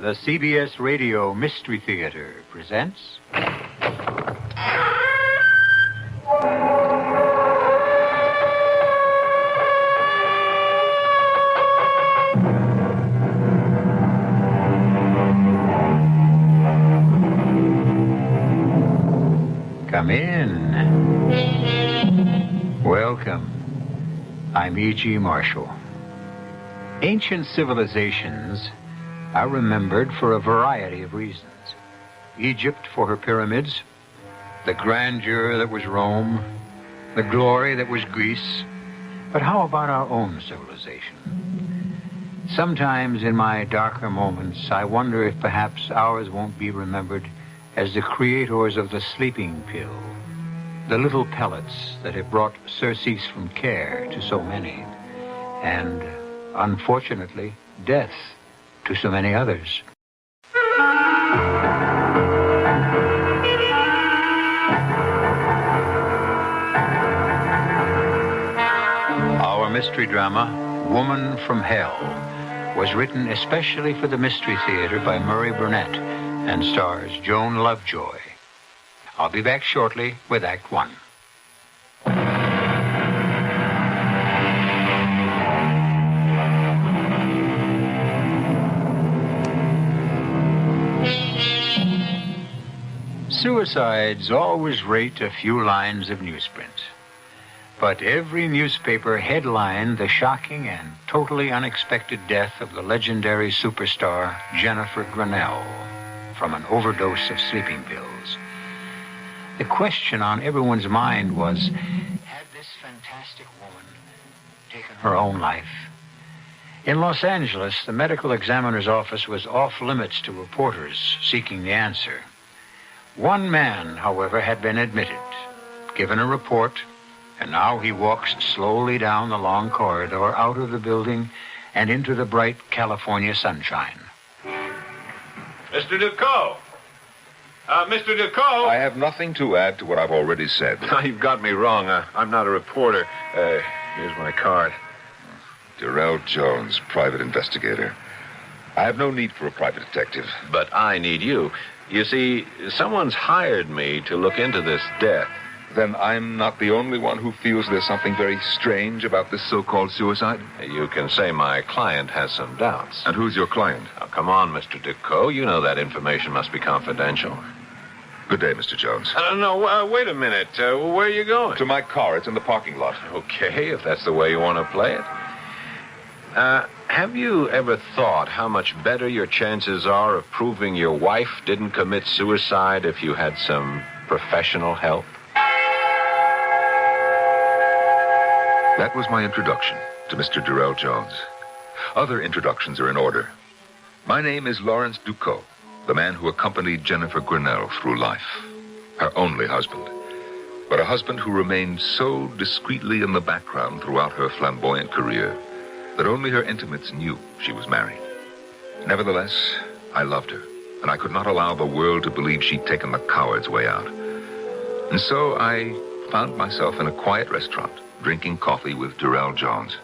The CBS Radio Mystery Theater presents... Come in. Welcome. I'm E.G. Marshall. Ancient civilizations are remembered for a variety of reasons. Egypt for her pyramids, the grandeur that was Rome, the glory that was Greece. But how about our own civilization? Sometimes in my darker moments, I wonder if perhaps ours won't be remembered as the creators of the sleeping pill, the little pellets that have brought surcease from care to so many, and, unfortunately, death to so many others. Our mystery drama, Woman from Hell, was written especially for the Mystery Theater by Murray Burnett and stars Joan Lovejoy. I'll be back shortly with Act One. Suicides always rate a few lines of newsprint. But every newspaper headlined the shocking and totally unexpected death of the legendary superstar Jennifer Grinnell from an overdose of sleeping pills. The question on everyone's mind was, had this fantastic woman taken her own life? In Los Angeles, the medical examiner's office was off limits to reporters seeking the answer. One man, however, had been admitted, given a report, and now he walks slowly down the long corridor out of the building and into the bright California sunshine. Mr. Ducot! Mr. Ducot! I have nothing to add to what I've already said. No, you've got me wrong. I'm not a reporter. Here's my card. Durrell Jones, private investigator. I have no need for a private detective. But I need you. You see, someone's hired me to look into this death. Then I'm not the only one who feels there's something very strange about this so-called suicide? You can say my client has some doubts. And who's your client? Now, come on, Mr. Ducot. You know that information must be confidential. Good day, Mr. Jones. No, wait a minute. Where are you going? To my car. It's in the parking lot. Okay, if that's the way you want to play it. Have you ever thought how much better your chances are of proving your wife didn't commit suicide if you had some professional help? That was my introduction to Mr. Durrell Jones. Other introductions are in order. My name is Lawrence Ducot, the man who accompanied Jennifer Grinnell through life. Her only husband. But a husband who remained so discreetly in the background throughout her flamboyant career that only her intimates knew she was married. Nevertheless, I loved her, and I could not allow the world to believe she'd taken the coward's way out. And so I found myself in a quiet restaurant, drinking coffee with Durrell Jones.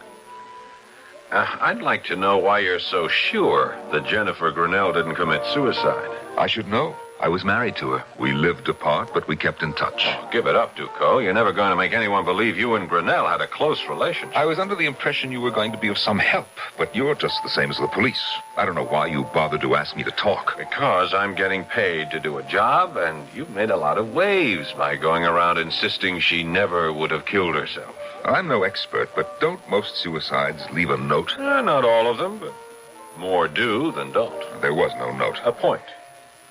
I'd like to know why you're so sure that Jennifer Grinnell didn't commit suicide. I should know. I was married to her. We lived apart, but we kept in touch. Oh, give it up, Ducot. You're never going to make anyone believe you and Grinnell had a close relationship. I was under the impression you were going to be of some help, but you're just the same as the police. I don't know why you bothered to ask me to talk. Because I'm getting paid to do a job, and you've made a lot of waves by going around insisting she never would have killed herself. I'm no expert, but don't most suicides leave a note? Not all of them, but more do than don't. There was no note. A point,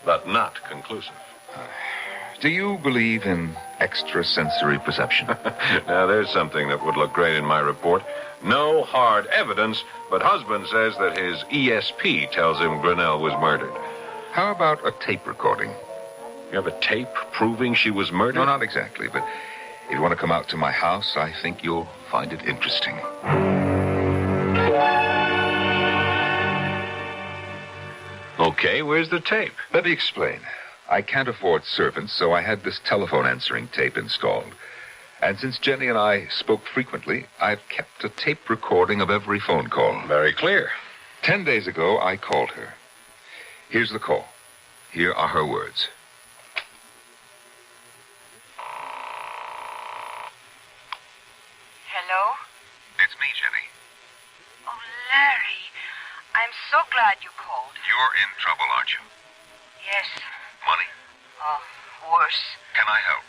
but not conclusive. Do you believe in extrasensory perception? Now, there's something that would look great in my report. No hard evidence, but husband says that his ESP tells him Grinnell was murdered. How about a tape recording? You have a tape proving she was murdered? No, not exactly, but if you want to come out to my house, I think you'll find it interesting. Okay, where's the tape? Let me explain. I can't afford servants, so I had this telephone answering tape installed. And since Jenny and I spoke frequently, I've kept a tape recording of every phone call. Very clear. 10 days ago, I called her. Here's the call. Here are her words. Hello? It's me, Jenny. Oh, Larry. I'm so glad you called. You're in trouble, aren't you? Yes. Money? Oh, worse. Can I help?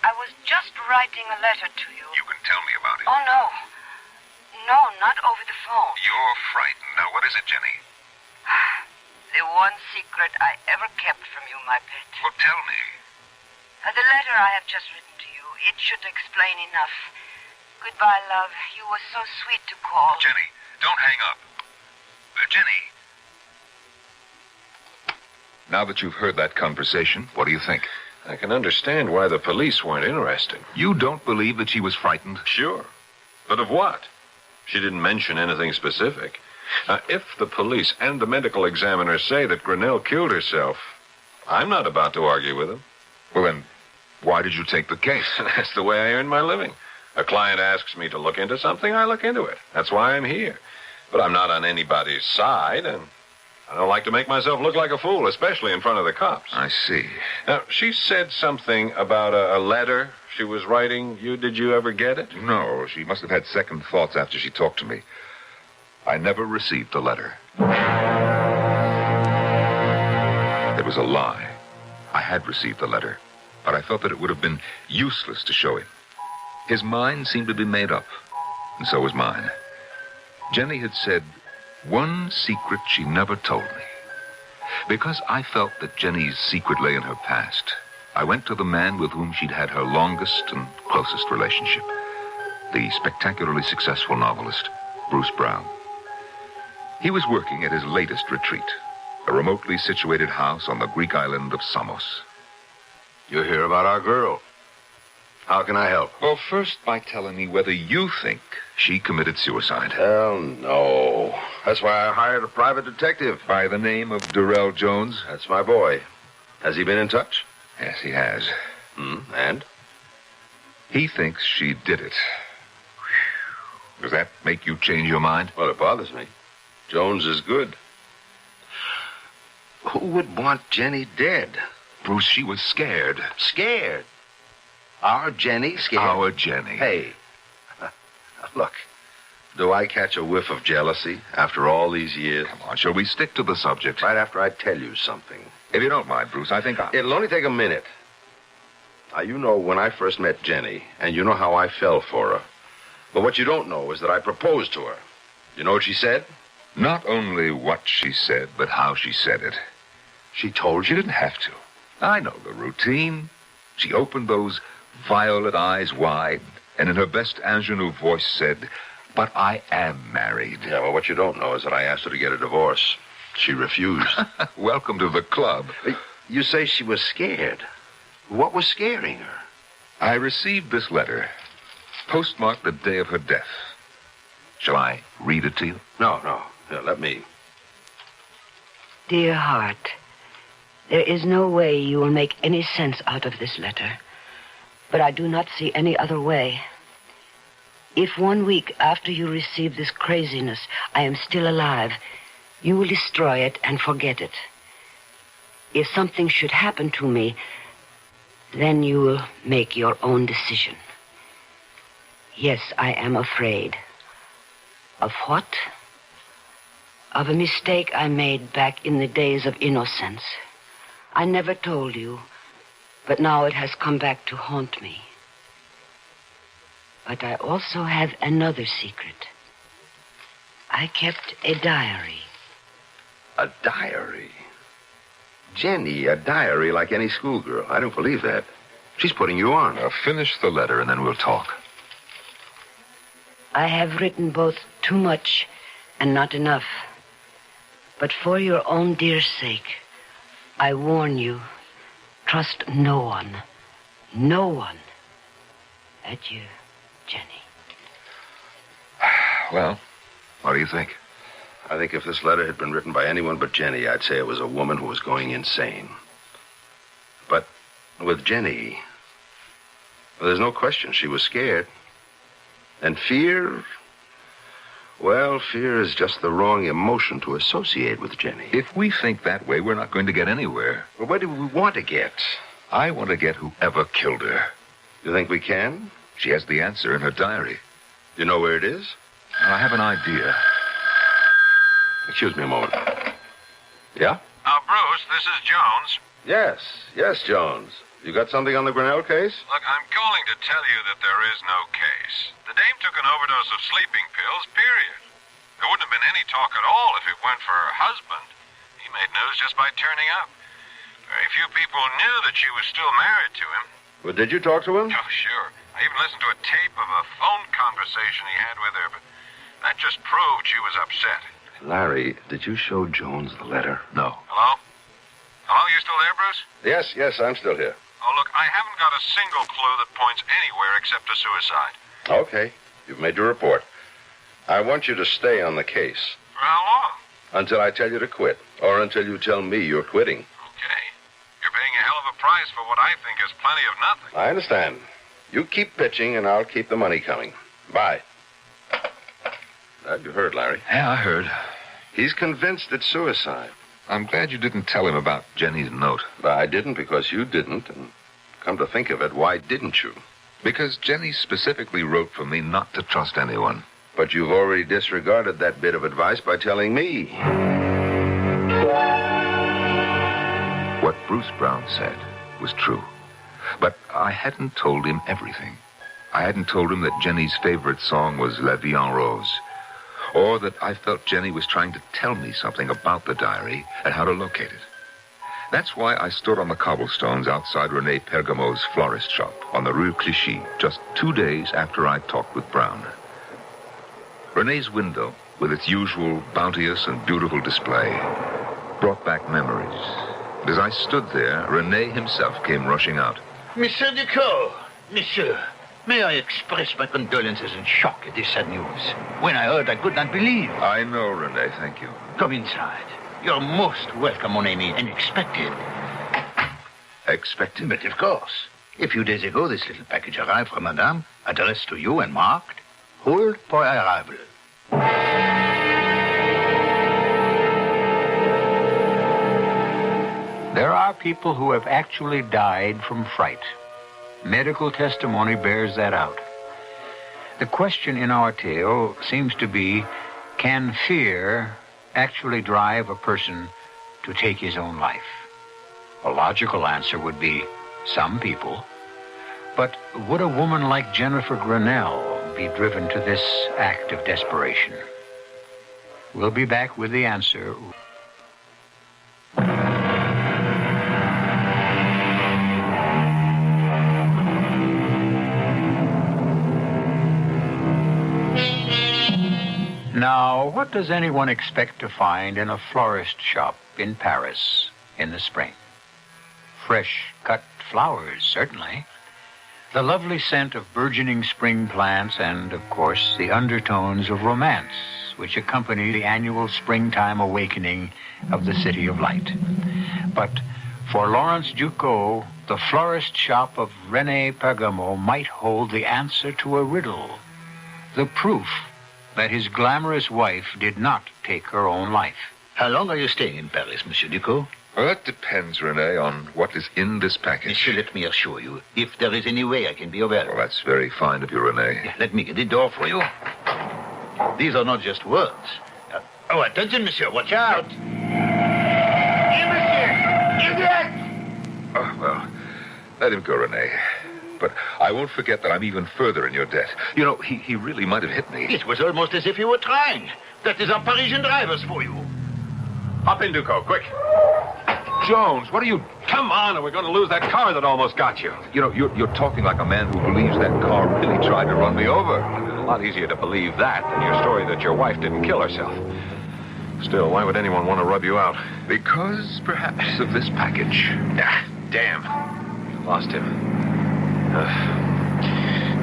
I was just writing a letter to you. You can tell me about it. Oh, no. No, not over the phone. You're frightened. Now, what is it, Jenny? The one secret I ever kept from you, my pet. Well, tell me. The letter I have just written to you, it should explain enough. Goodbye, love. You were so sweet to call. Jenny, don't hang up. Jenny. Now that you've heard that conversation, what do you think? I can understand why the police weren't interested. You don't believe that she was frightened? Sure. But of what? She didn't mention anything specific. If the police and the medical examiner say that Grinnell killed herself, I'm not about to argue with them. Well, then, why did you take the case? That's the way I earn my living. A client asks me to look into something, I look into it. That's why I'm here. But I'm not on anybody's side, and I don't like to make myself look like a fool, especially in front of the cops. I see. Now, she said something about a letter she was writing. Did you ever get it? No, she must have had second thoughts after she talked to me. I never received the letter. It was a lie. I had received the letter, but I thought that it would have been useless to show him. His mind seemed to be made up, and so was mine. Jenny had said one secret she never told me. Because I felt that Jenny's secret lay in her past, I went to the man with whom she'd had her longest and closest relationship, the spectacularly successful novelist, Bruce Brown. He was working at his latest retreat, a remotely situated house on the Greek island of Samos. You hear about our girl. How can I help? Well, first by telling me whether you think she committed suicide. Hell no. That's why I hired a private detective. By the name of Durrell Jones? That's my boy. Has he been in touch? Yes, he has. And? He thinks she did it. Does that make you change your mind? Well, it bothers me. Jones is good. Who would want Jenny dead? Bruce, she was scared. Scared? Our Jenny scared? Our Jenny. Hey, look, do I catch a whiff of jealousy after all these years? Come on, shall we stick to the subject? Right after I tell you something. If you don't mind, Bruce, I think It'll only take a minute. Now, you know when I first met Jenny, and you know how I fell for her. But what you don't know is that I proposed to her. You know what she said? Not only what she said, but how she said it. She told She you? didn't have to. I know the routine. She opened those violet eyes wide, and in her best ingenue voice said, "But I am married." Yeah, well, what you don't know is that I asked her to get a divorce. She refused. Welcome to the club. You say she was scared. What was scaring her? I received this letter, postmarked the day of her death. Shall I read it to you? No. Here, let me. Dear heart, there is no way you will make any sense out of this letter. But I do not see any other way. If 1 week after you receive this craziness, I am still alive, you will destroy it and forget it. If something should happen to me, then you will make your own decision. Yes, I am afraid. Of what? Of a mistake I made back in the days of innocence. I never told you, but now it has come back to haunt me. But I also have another secret. I kept a diary. A diary? Jenny, a diary like any schoolgirl. I don't believe that. She's putting you on. Now finish the letter and then we'll talk. I have written both too much and not enough. But for your own dear sake, I warn you, trust no one. No one. Adieu, Jenny. Well, what do you think? I think if this letter had been written by anyone but Jenny, I'd say it was a woman who was going insane. But with Jenny, well, there's no question she was scared. And fear, Well, fear is just the wrong emotion to associate with Jenny. If we think that way, we're not going to get anywhere. Well, where do we want to get? I want to get whoever killed her. You think we can? She has the answer in her diary. You know where it is? I have an idea. Excuse me a moment. Yeah? Bruce, this is Jones. Yes, Jones. You got something on the Grinnell case? Look, I'm calling to tell you that there is no case. The dame took an overdose of sleeping pills, period. There wouldn't have been any talk at all if it weren't for her husband. He made news just by turning up. Very few people knew that she was still married to him. Well, did you talk to him? Oh, sure. I even listened to a tape of a phone conversation he had with her, but that just proved she was upset. Larry, did you show Jones the letter? No. Hello? Hello, you still there, Bruce? Yes, I'm still here. Oh, look, I haven't got a single clue that points anywhere except to suicide. Okay, you've made your report. I want you to stay on the case. For how long? Until I tell you to quit, or until you tell me you're quitting. Okay. You're paying a hell of a price for what I think is plenty of nothing. I understand. You keep pitching, and I'll keep the money coming. Bye. You heard, Larry. Yeah, I heard. He's convinced it's suicide. I'm glad you didn't tell him about Jenny's note. I didn't because you didn't, and come to think of it, why didn't you? Because Jenny specifically wrote for me not to trust anyone. But you've already disregarded that bit of advice by telling me. What Bruce Brown said was true. But I hadn't told him everything. I hadn't told him that Jenny's favorite song was La Vie en Rose, or that I felt Jenny was trying to tell me something about the diary and how to locate it. That's why I stood on the cobblestones outside Rene Pergamo's florist shop on the Rue Clichy just 2 days after I talked with Brown. Rene's window, with its usual bounteous and beautiful display, brought back memories. And as I stood there, Rene himself came rushing out. Monsieur Ducot, monsieur, may I express my condolences and shock at this sad news. When I heard, I could not believe. I know, Rene, thank you. Come inside. You're most welcome, mon ami, and expected. Expected? But of course. A few days ago, this little package arrived from Madame, addressed to you and marked, Hold for arrival. There are people who have actually died from fright. Medical testimony bears that out. The question in our tale seems to be, can fear actually drive a person to take his own life? A logical answer would be, some people. But would a woman like Jennifer Grinnell be driven to this act of desperation? We'll be back with the answer. Now, what does anyone expect to find in a florist shop in Paris in the spring? Fresh cut flowers, certainly. The lovely scent of burgeoning spring plants and, of course, the undertones of romance which accompany the annual springtime awakening of the City of Light. But for Lawrence Ducot, the florist shop of Rene Pergamo might hold the answer to a riddle, the proof that his glamorous wife did not take her own life. How long are you staying in Paris, Monsieur Ducot? Well, that depends, Rene, on what is in this package. Monsieur, let me assure you, if there is any way I can be of help. Well, that's very fine of you, Rene. Let me get the door for you. These are not just words. Oh, attention, monsieur. Watch out. Oh, well, let him go, Rene. But I won't forget that I'm even further in your debt. You know, he really might have hit me. It was almost as if you were trying. That is our Parisian drivers for you. Hop in, Ducot, quick. Jones, what are you... Come on, or we're going to lose that car that almost got you. You know, you're talking like a man who believes that car really tried to run me over. It's a lot easier to believe that than your story that your wife didn't kill herself. Still, why would anyone want to rub you out? Because, perhaps, of this package. Ah, damn. Lost him.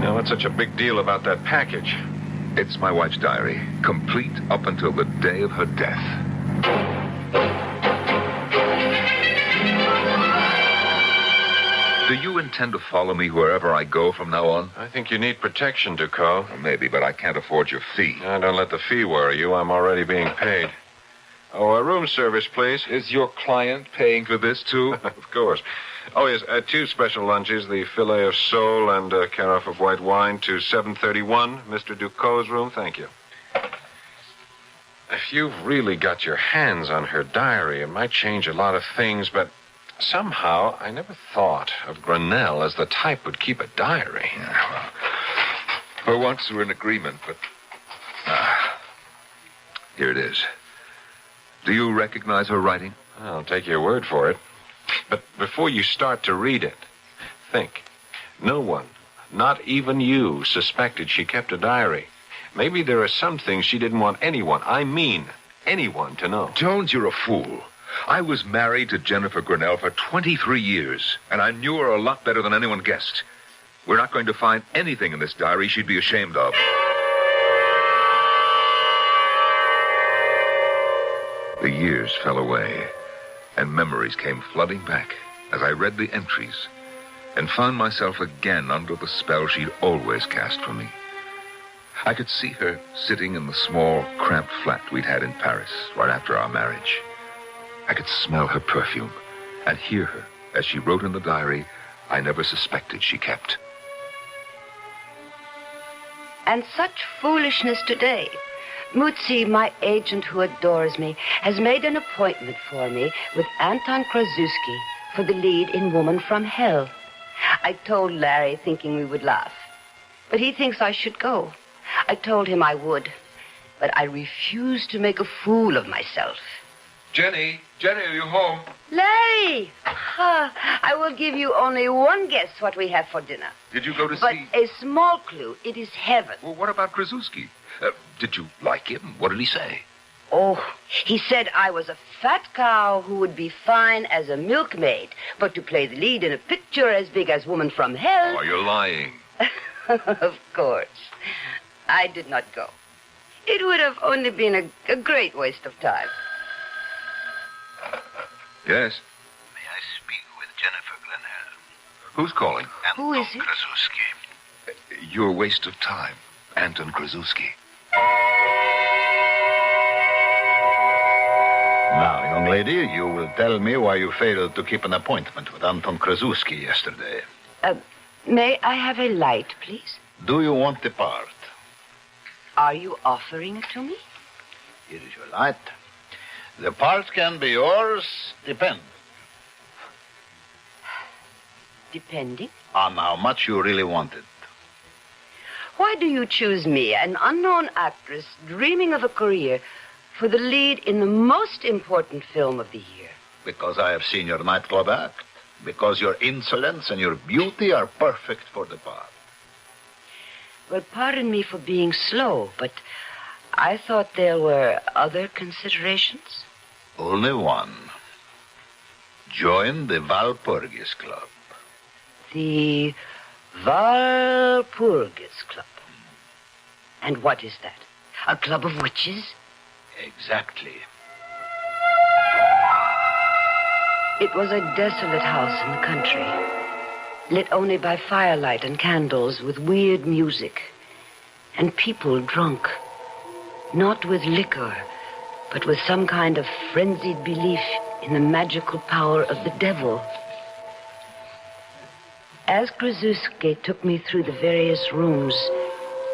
Now, what's such a big deal about that package? It's my wife's diary, complete up until the day of her death. Do you intend to follow me wherever I go from now on? I think you need protection, Ducot. Well, maybe, but I can't afford your fee. Don't let the fee worry you. I'm already being paid. Oh, room service, please. Is your client paying for this, too? Of course. Oh, yes, 2 special lunches, the filet of sole and a carafe of white wine to 731, Mr. Ducot's room. Thank you. If you've really got your hands on her diary, it might change a lot of things, but somehow I never thought of Grinnell as the type who'd keep a diary. Yeah, well, for once we're in agreement, but... here it is. Do you recognize her writing? I'll take your word for it. But before you start to read it, think. No one, not even you, suspected she kept a diary. Maybe there are some things she didn't want anyone, I mean anyone, to know. Jones, you're a fool. I was married to Jennifer Grinnell for 23 years, and I knew her a lot better than anyone guessed. We're not going to find anything in this diary she'd be ashamed of. The years fell away, and memories came flooding back as I read the entries and found myself again under the spell she'd always cast for me. I could see her sitting in the small, cramped flat we'd had in Paris right after our marriage. I could smell her perfume and hear her as she wrote in the diary I never suspected she kept. And such foolishness today. Mutsi, my agent who adores me, has made an appointment for me with Anton Krasuski for the lead in Woman from Hell. I told Larry thinking we would laugh, but he thinks I should go. I told him I would, but I refused to make a fool of myself. Jenny, are you home? Larry! I will give you only one guess what we have for dinner. Did you go to But see... a small clue. It is heaven. Well, what about Krasuski? Did you like him? What did he say? Oh, he said I was a fat cow who would be fine as a milkmaid, but to play the lead in a picture as big as Woman from Hell... Oh, you're lying. Of course. I did not go. It would have only been a great waste of time. Yes? May I speak with Jennifer Grinnell? Who's calling? Who is it? Krasuski. Your waste of time, Anton Krasuski. Now, young lady, you will tell me why you failed to keep an appointment with Anton Krasuski yesterday. May I have a light, please? Do you want the part? Are you offering it to me? Here is your light. The part can be yours, depending Depending? on how much you really want it. Why do you choose me, an unknown actress dreaming of a career, for the lead in the most important film of the year? Because I have seen your nightclub act. Because your insolence and your beauty are perfect for the part. Well, pardon me for being slow, but I thought there were other considerations. Only one. Join the Walpurgis Club. The Walpurgis Club. And what is that? A club of witches? Exactly. It was a desolate house in the country, lit only by firelight and candles with weird music, and people drunk, not with liquor, but with some kind of frenzied belief in the magical power of the devil. As Krasuski took me through the various rooms,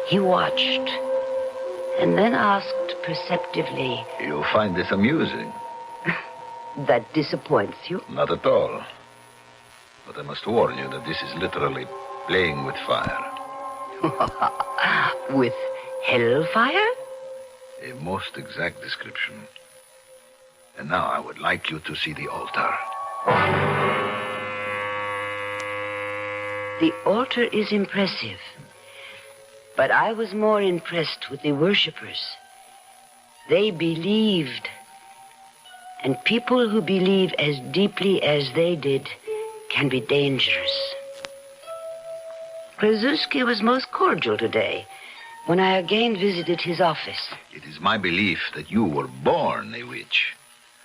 he watched, and then asked perceptively, You find this amusing? That disappoints you? Not at all. But I must warn you that this is literally playing with fire. With hellfire? A most exact description. And now I would like you to see the altar. The altar is impressive, but I was more impressed with the worshippers. They believed, and people who believe as deeply as they did can be dangerous. Krasuski was most cordial today when I again visited his office. It is my belief that you were born a witch.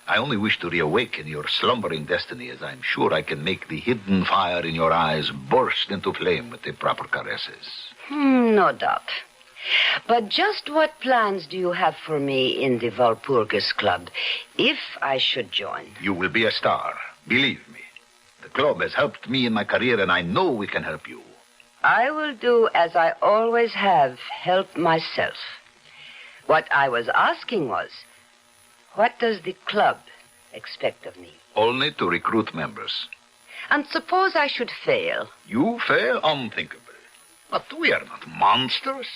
I only wish to reawaken your slumbering destiny, as I'm sure I can make the hidden fire in your eyes burst into flame with the proper caresses. No doubt. But just what plans do you have for me in the Walpurgis Club, if I should join? You will be a star, believe me. The club has helped me in my career, and I know we can help you. I will do as I always have, help myself. What I was asking was, what does the club expect of me? Only to recruit members. And suppose I should fail? You fail? Unthinkable. But we are not monsters.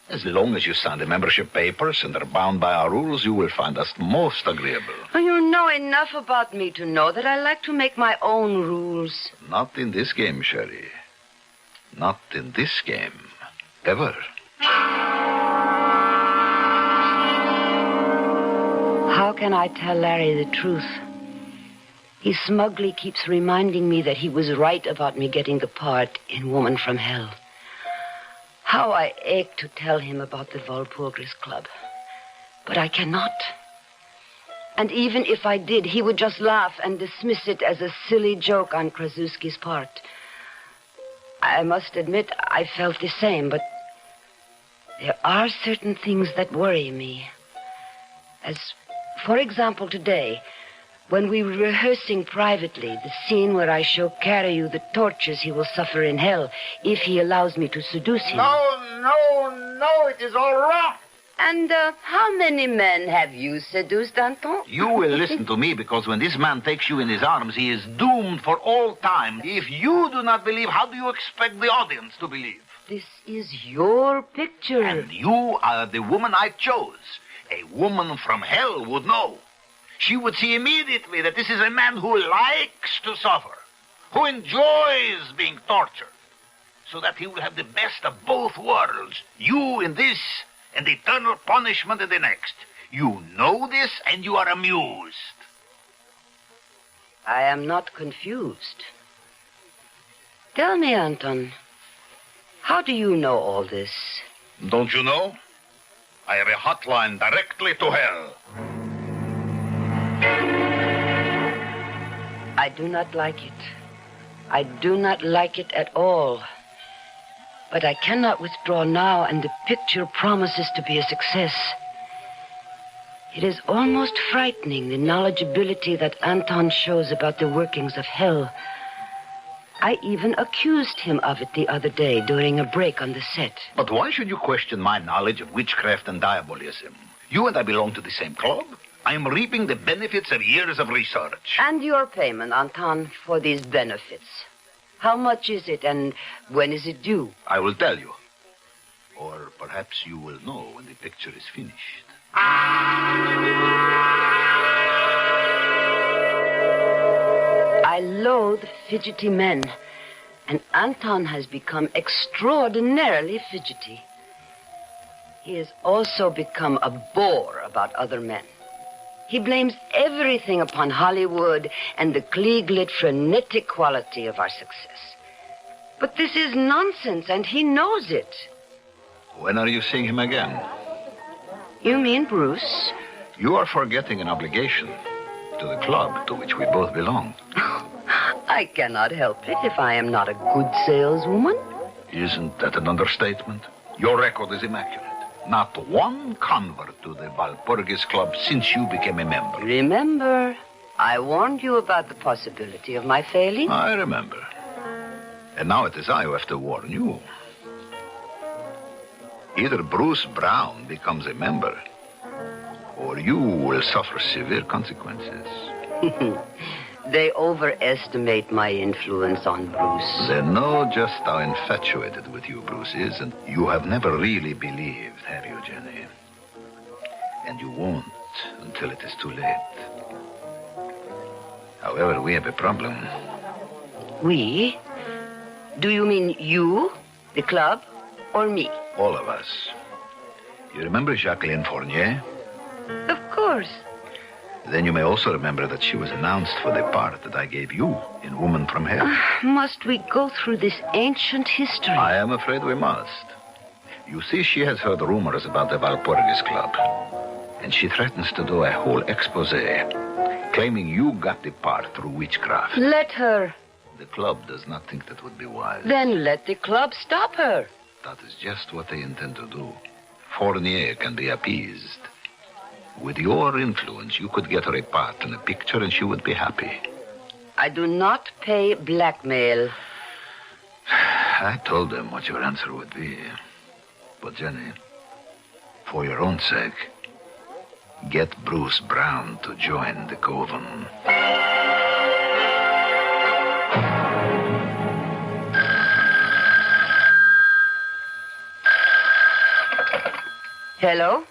As long as you sign the membership papers and are bound by our rules, you will find us most agreeable. You know enough about me to know that I like to make my own rules. Not in this game, Sherry. Not in this game. Ever. How can I tell Larry the truth? He smugly keeps reminding me that he was right about me getting the part in Woman from Hell. How I ache to tell him about the Walpurgis Club. But I cannot. And even if I did, he would just laugh and dismiss it as a silly joke on Krasuski's part. I must admit I felt the same, but there are certain things that worry me. As, for example, today, when we were rehearsing privately the scene where I show Karyu the tortures he will suffer in hell if he allows me to seduce him. No, it is all wrong. And how many men have you seduced, Anton? You will listen to me, because when this man takes you in his arms, he is doomed for all time. If you do not believe, how do you expect the audience to believe? This is your picture. And you are the woman I chose. A woman from hell would know. She would see immediately that this is a man who likes to suffer, who enjoys being tortured, so that he will have the best of both worlds. You in this, and eternal punishment in the next. You know this, and you are amused. I am not confused. Tell me, Anton, how do you know all this? Don't you know? I have a hotline directly to hell. I do not like it. I do not like it at all. But I cannot withdraw now, and the picture promises to be a success. It is almost frightening, the knowledgeability that Anton shows about the workings of hell. I even accused him of it the other day during a break on the set. But why should you question my knowledge of witchcraft and diabolism? You and I belong to the same club. I am reaping the benefits of years of research. And your payment, Anton, for these benefits. How much is it, and when is it due? I will tell you. Or perhaps you will know when the picture is finished. I loathe fidgety men, and Anton has become extraordinarily fidgety. He has also become a bore about other men. He blames everything upon Hollywood and the Klieg-lit frenetic quality of our success. But this is nonsense, and he knows it. When are you seeing him again? You mean Bruce? You are forgetting an obligation to the club to which we both belong. I cannot help it if I am not a good saleswoman. Isn't that an understatement? Your record is immaculate. Not one convert to the Walpurgis Club since you became a member. Remember, I warned you about the possibility of my failing. I remember. And now it is I who have to warn you. Either Bruce Brown becomes a member, or you will suffer severe consequences. They overestimate my influence on Bruce. They know just how infatuated with you Bruce is, and you have never really believed, have you, Jenny? And you won't until it is too late. However, we have a problem. We? Do you mean you, the club, or me? All of us. You remember Jacqueline Fournier? Of course. Then you may also remember that she was announced for the part that I gave you in Woman from Hell. Must we go through this ancient history? I am afraid we must. You see, she has heard rumors about the Walpurgis Club, and she threatens to do a whole expose. claiming you got the part through witchcraft. Let her. The club does not think that would be wise. Then let the club stop her. That is just what they intend to do. Fournier can be appeased. With your influence, you could get her a part in a picture and she would be happy. I do not pay blackmail. I told them what your answer would be. But, Jenny, for your own sake, get Bruce Brown to join the coven. Hello?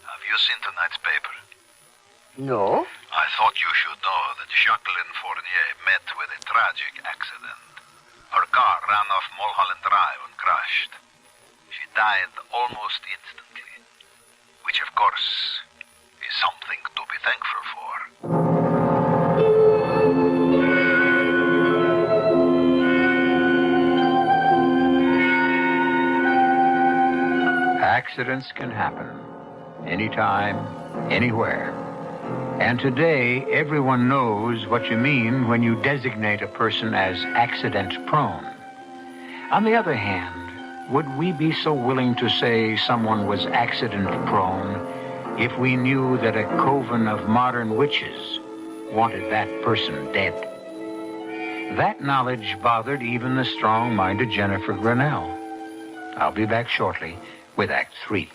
Have you seen tonight's paper? No. I thought you should know that Jacqueline Fournier met with a tragic accident. Her car ran off Mulholland Drive and crashed. She died almost instantly, which, of course, is something to be thankful for. Accidents can happen anytime, anywhere. And today, everyone knows what you mean when you designate a person as accident-prone. On the other hand, would we be so willing to say someone was accident-prone if we knew that a coven of modern witches wanted that person dead? That knowledge bothered even the strong-minded Jennifer Grinnell. I'll be back shortly with Act 3.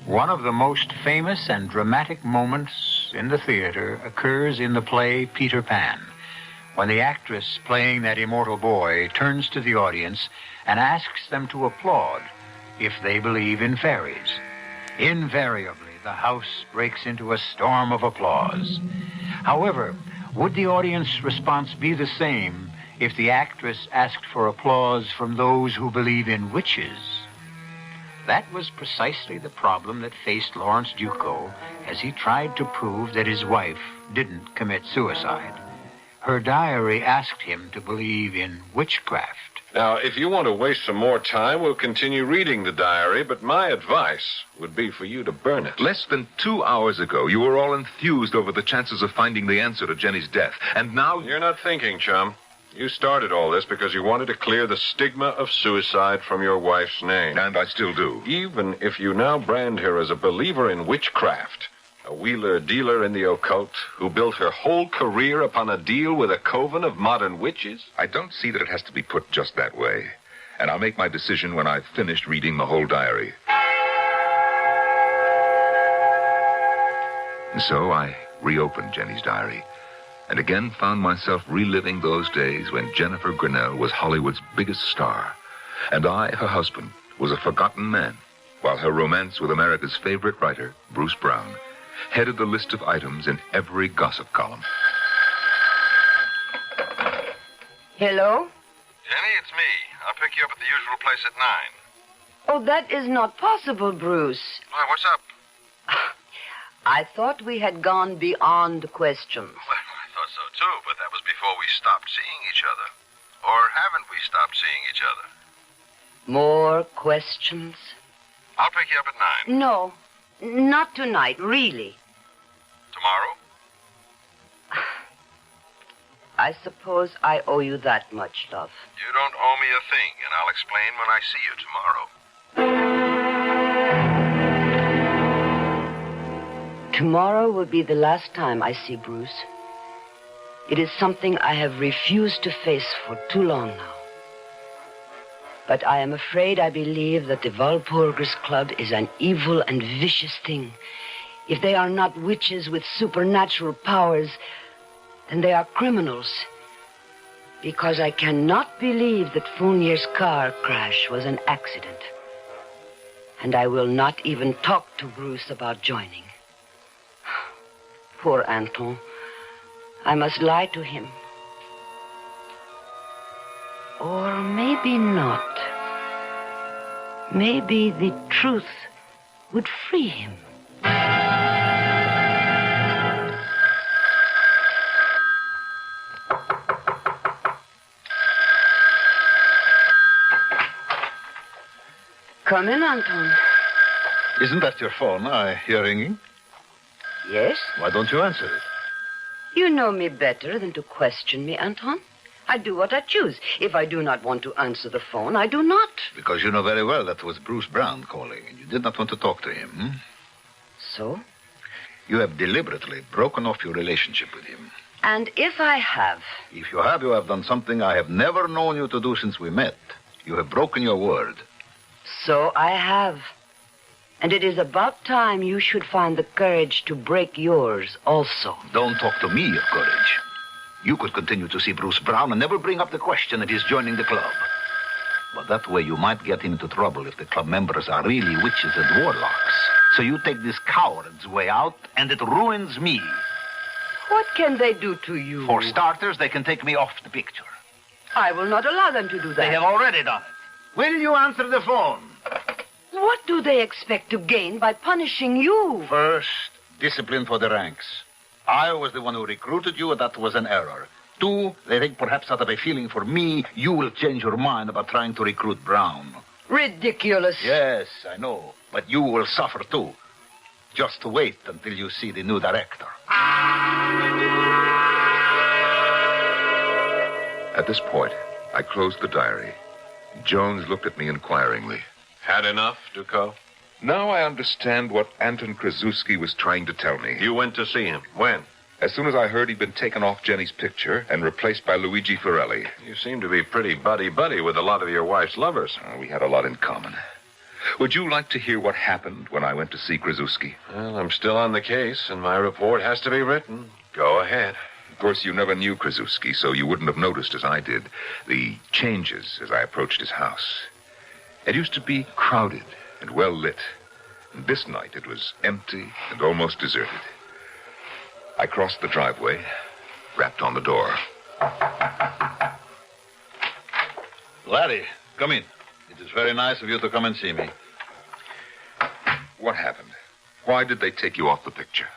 One of the most famous and dramatic moments in the theater occurs in the play Peter Pan, when the actress playing that immortal boy turns to the audience and asks them to applaud if they believe in fairies. Invariably, the house breaks into a storm of applause. However, would the audience response be the same if the actress asked for applause from those who believe in witches? That was precisely the problem that faced Lawrence Duco as he tried to prove that his wife didn't commit suicide. Her diary asked him to believe in witchcraft. Now, if you want to waste some more time, we'll continue reading the diary, but my advice would be for you to burn it. Less than 2 hours ago, you were all enthused over the chances of finding the answer to Jenny's death. And now... You're not thinking, chum. You started all this because you wanted to clear the stigma of suicide from your wife's name. And I still do. Even if you now brand her as a believer in witchcraft, a wheeler-dealer in the occult who built her whole career upon a deal with a coven of modern witches? I don't see that it has to be put just that way. And I'll make my decision when I've finished reading the whole diary. And so I reopened Jenny's diary, and again found myself reliving those days when Jennifer Grinnell was Hollywood's biggest star, and I, her husband, was a forgotten man, while her romance with America's favorite writer, Bruce Brown, headed the list of items in every gossip column. Hello? Jenny, it's me. I'll pick you up at the usual place at 9. Oh, that is not possible, Bruce. Why, what's up? I thought we had gone beyond questions. Well, I thought so too, but that was before we stopped seeing each other. Or haven't we stopped seeing each other? More questions? I'll pick you up at 9. No, not tonight, really. Tomorrow? I suppose I owe you that much, love. You don't owe me a thing, and I'll explain when I see you tomorrow. Tomorrow will be the last time I see Bruce. It is something I have refused to face for too long now. But I am afraid I believe that the Walpurgis Club is an evil and vicious thing. If they are not witches with supernatural powers, then they are criminals. Because I cannot believe that Fournier's car crash was an accident. And I will not even talk to Bruce about joining. Poor Anton. I must lie to him. Or maybe not. Maybe the truth would free him. Come in, Anton. Isn't that your phone I hear ringing? Yes? Why don't you answer it? You know me better than to question me, Anton. I do what I choose. If I do not want to answer the phone, I do not. Because you know very well that was Bruce Brown calling, and you did not want to talk to him. So? You have deliberately broken off your relationship with him. And if I have? If you have done something I have never known you to do since we met. You have broken your word. So I have. And it is about time you should find the courage to break yours also. Don't talk to me of courage. You could continue to see Bruce Brown and never bring up the question of his joining the club. But that way you might get into trouble if the club members are really witches and warlocks. So you take this coward's way out, and it ruins me. What can they do to you? For starters, they can take me off the picture. I will not allow them to do that. They have already done it. Will you answer the phone? What do they expect to gain by punishing you? First, discipline for the ranks. I was the one who recruited you, and that was an error. 2, they think perhaps out of a feeling for me, you will change your mind about trying to recruit Brown. Ridiculous. Yes, I know. But you will suffer too. Just wait until you see the new director. At this point, I closed the diary. Jones looked at me inquiringly. Had enough, Ducot? Now I understand what Anton Krasuski was trying to tell me. You went to see him. When? As soon as I heard he'd been taken off Jenny's picture and replaced by Luigi Forelli. You seem to be pretty buddy-buddy with a lot of your wife's lovers. We had a lot in common. Would you like to hear what happened when I went to see Krasuski? Well, I'm still on the case, and my report has to be written. Go ahead. Of course, you never knew Krasuski, so you wouldn't have noticed, as I did, the changes as I approached his house. It used to be crowded and well lit. And this night it was empty and almost deserted. I crossed the driveway, rapped on the door. Larry, come in. It is very nice of you to come and see me. What happened? Why did they take you off the picture?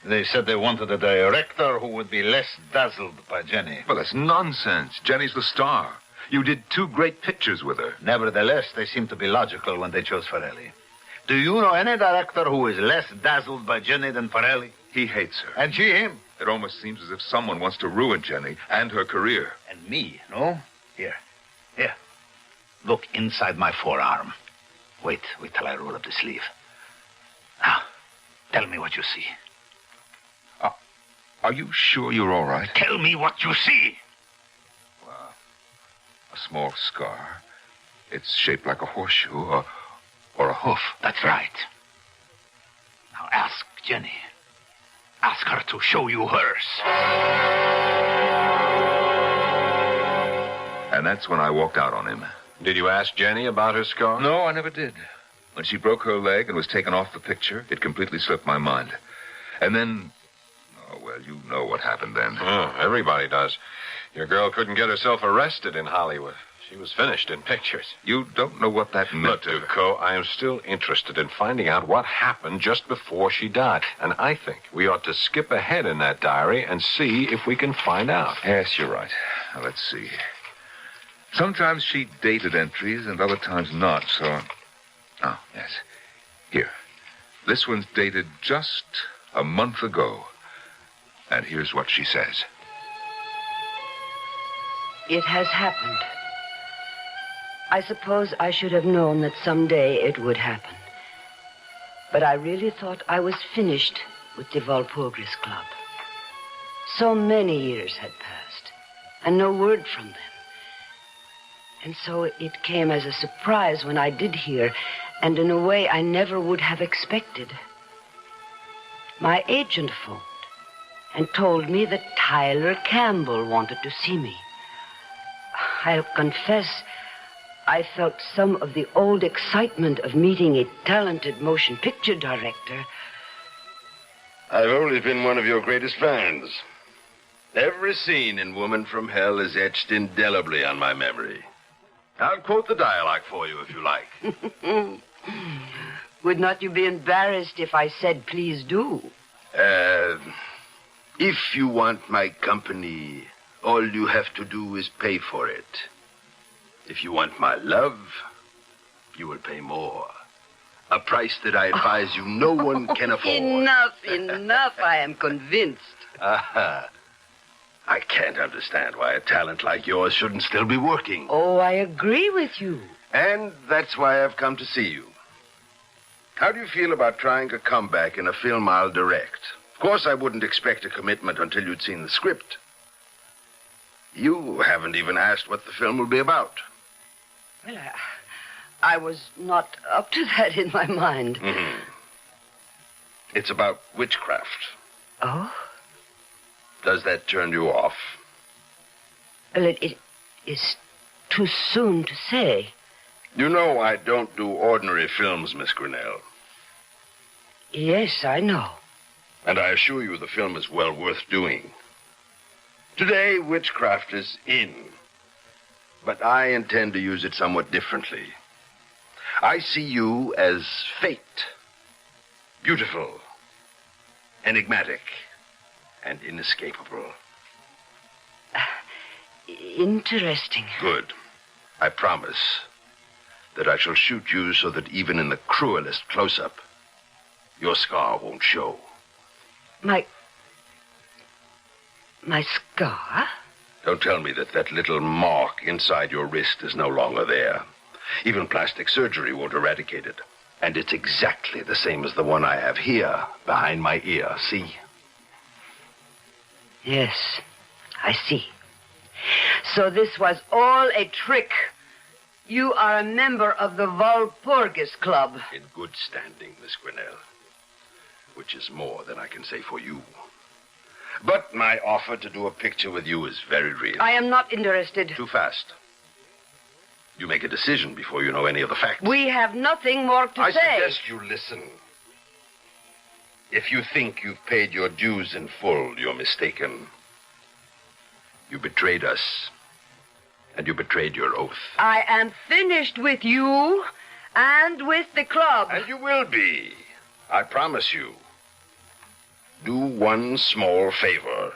They said they wanted a director who would be less dazzled by Jenny. Well, that's nonsense. Jenny's the star. You did 2 great pictures with her. Nevertheless, they seem to be logical when they chose Forelli. Do you know any director who is less dazzled by Jenny than Forelli? He hates her. And she him. It almost seems as if someone wants to ruin Jenny and her career. And me, no? Here. Look inside my forearm. Wait till I roll up the sleeve. Now, tell me what you see. Are you sure you're all right? Tell me what you see. Well, a small scar. It's shaped like a horseshoe or a hoof. That's right. Now ask Jenny. Ask her to show you hers. And that's when I walked out on him. Did you ask Jenny about her scar? No, I never did. When she broke her leg and was taken off the picture, it completely slipped my mind. And then... Oh, well, you know what happened then. Oh, everybody does. Your girl couldn't get herself arrested in Hollywood. She was finished in pictures. You don't know what that meant. Look, Ducot, I am still interested in finding out what happened just before she died. And I think we ought to skip ahead in that diary and see if we can find out. Yes, you're right. Now, let's see. Sometimes she dated entries and other times not, so... Oh, yes. Here. This one's dated just a month ago. And here's what she says. It has happened. I suppose I should have known that someday it would happen. But I really thought I was finished with the Walpurgis Club. So many years had passed, and no word from them. And so it came as a surprise when I did hear, and in a way I never would have expected. My agent phoned and told me that Tyler Campbell wanted to see me. I'll confess, I felt some of the old excitement of meeting a talented motion picture director. I've always been one of your greatest fans. Every scene in Woman from Hell is etched indelibly on my memory. I'll quote the dialogue for you if you like. Would not you be embarrassed if I said, please do? If you want my company, all you have to do is pay for it. If you want my love, You will pay more. A price that I advise you no one can afford. Enough. I am convinced. I can't understand why a talent like yours shouldn't still be working. Oh, I agree with you. And that's why I've come to see you. How do you feel about trying a comeback in a film I'll direct? Of course, I wouldn't expect a commitment until you'd seen the script. You haven't even asked what the film will be about. Well, I was not up to that in my mind. Mm-hmm. It's about witchcraft. Oh? Does that turn you off? Well, it is too soon to say. You know I don't do ordinary films, Miss Grinnell. Yes, I know. And I assure you the film is well worth doing. Today, witchcraft is in. But I intend to use it somewhat differently. I see you as fate. Beautiful, enigmatic, and inescapable. Interesting. Good. I promise that I shall shoot you so that even in the cruelest close-up, your scar won't show. My scar? Don't tell me that little mark inside your wrist is no longer there. Even plastic surgery won't eradicate it. And it's exactly the same as the one I have here, behind my ear, see? Yes, I see. So this was all a trick. You are a member of the Walpurgis Club. In good standing, Miss Grinnell. Which is more than I can say for you. But my offer to do a picture with you is very real. I am not interested. Too fast. You make a decision before you know any of the facts. We have nothing more to I say. suggest you listen. If you think you've paid your dues in full, you're mistaken. You betrayed us. And you betrayed your oath. I am finished with you and with the club. And you will be. I promise you. Do one small favor,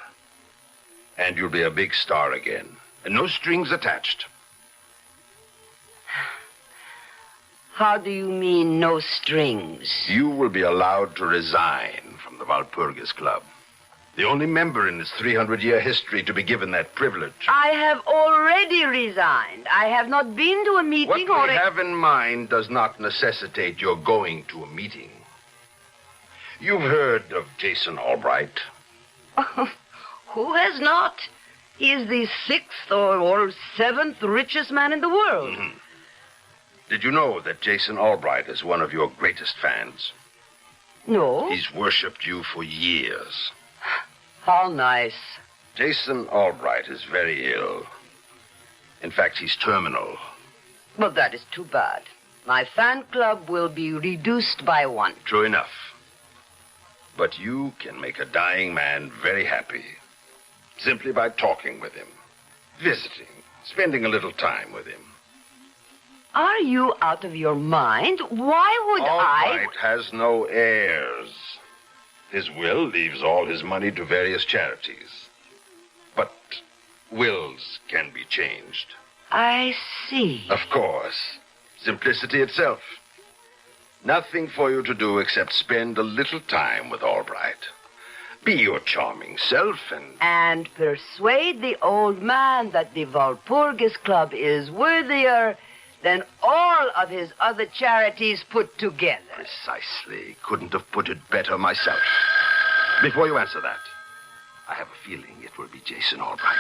and you'll be a big star again. And no strings attached. How do you mean, no strings? You will be allowed to resign from the Walpurgis Club. The only member in its 300-year history to be given that privilege. I have already resigned. I have not been to a meeting What we have in mind does not necessitate your going to a meeting. You've heard of Jason Albright. Who has not? He is the 6th or 7th richest man in the world. Mm-hmm. Did you know that Jason Albright is one of your greatest fans? No. He's worshipped you for years. How nice. Jason Albright is very ill. In fact, he's terminal. Well, that is too bad. My fan club will be reduced by 1. True enough. But you can make a dying man very happy. Simply by talking with him, visiting, spending a little time with him. Are you out of your mind? Why would Albright has no heirs. His will leaves all his money to various charities. But wills can be changed. I see. Of course. Simplicity itself. Nothing for you to do except spend a little time with Albright. Be your charming self and persuade the old man that the Walpurgis Club is worthier than all of his other charities put together. Precisely. Couldn't have put it better myself. Before you answer that, I have a feeling it will be Jason Albright.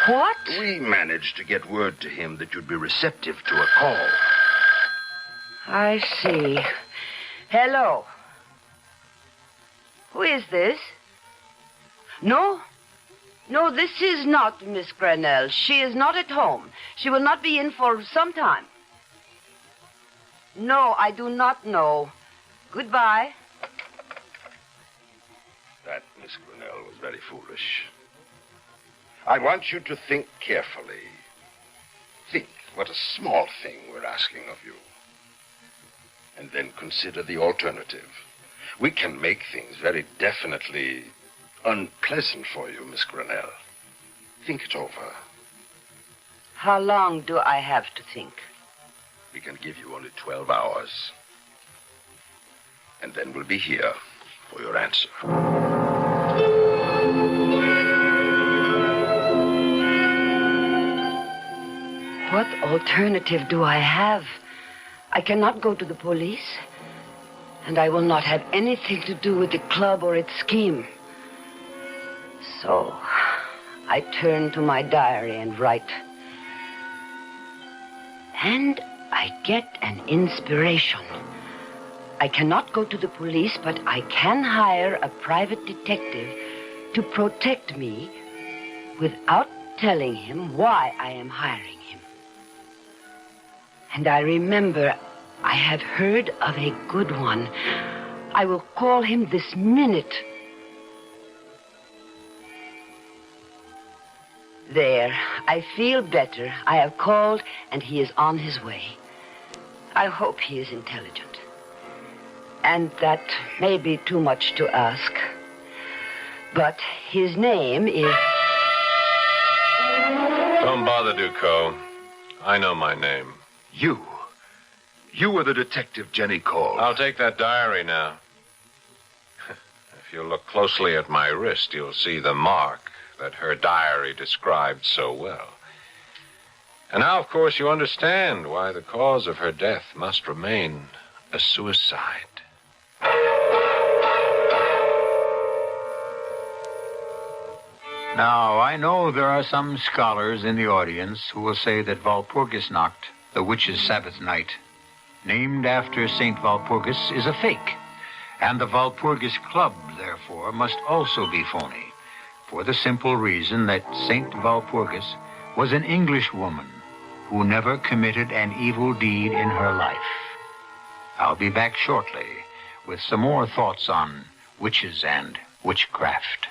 What? We managed to get word to him that you'd be receptive to a call. I see. Hello. Who is this? No, this is not Miss Grinnell. She is not at home. She will not be in for some time. No, I do not know. Goodbye. That, Miss Grinnell, was very foolish. I want you to think carefully. Think what a small thing we're asking of you. And then consider the alternative. We can make things very definitely unpleasant for you, Miss Grinnell. Think it over. How long do I have to think? We can give you only 12 hours. And then we'll be here for your answer. What alternative do I have? I cannot go to the police, and I will not have anything to do with the club or its scheme. So, I turn to my diary and write. And I get an inspiration. I cannot go to the police, but I can hire a private detective to protect me without telling him why I am hiring him. And I remember I have heard of a good one. I will call him this minute. There, I feel better. I have called, and he is on his way. I hope he is intelligent. And that may be too much to ask. But his name is... Don't bother, Ducot. I know my name. You were the detective Jenny called. I'll take that diary now. If you look closely at my wrist, you'll see the mark that her diary described so well. And now, of course, you understand why the cause of her death must remain a suicide. Now, I know there are some scholars in the audience who will say that Walpurgisnacht, the witch's Sabbath night, named after St. Walpurgis, is a fake, and the Walpurgis Club, therefore, must also be phony, for the simple reason that St. Walpurgis was an English woman who never committed an evil deed in her life. I'll be back shortly with some more thoughts on witches and witchcraft.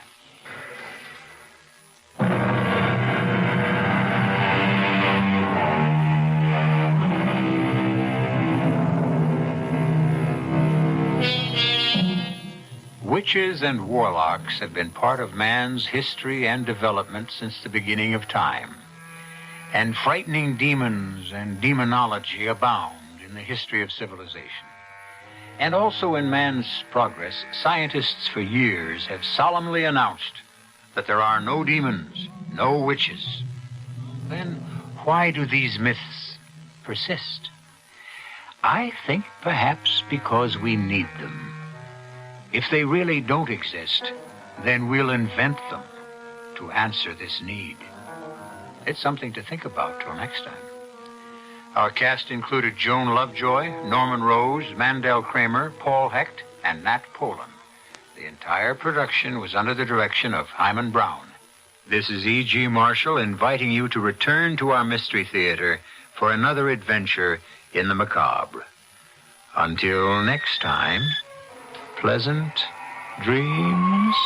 Witches and warlocks have been part of man's history and development since the beginning of time. And frightening demons and demonology abound in the history of civilization. And also in man's progress, scientists for years have solemnly announced that there are no demons, no witches. Then why do these myths persist? I think perhaps because we need them. If they really don't exist, then we'll invent them to answer this need. It's something to think about till next time. Our cast included Joan Lovejoy, Norman Rose, Mandel Kramer, Paul Hecht, and Nat Poland. The entire production was under the direction of Hyman Brown. This is E.G. Marshall inviting you to return to our Mystery Theater for another adventure in the macabre. Until next time, pleasant dreams.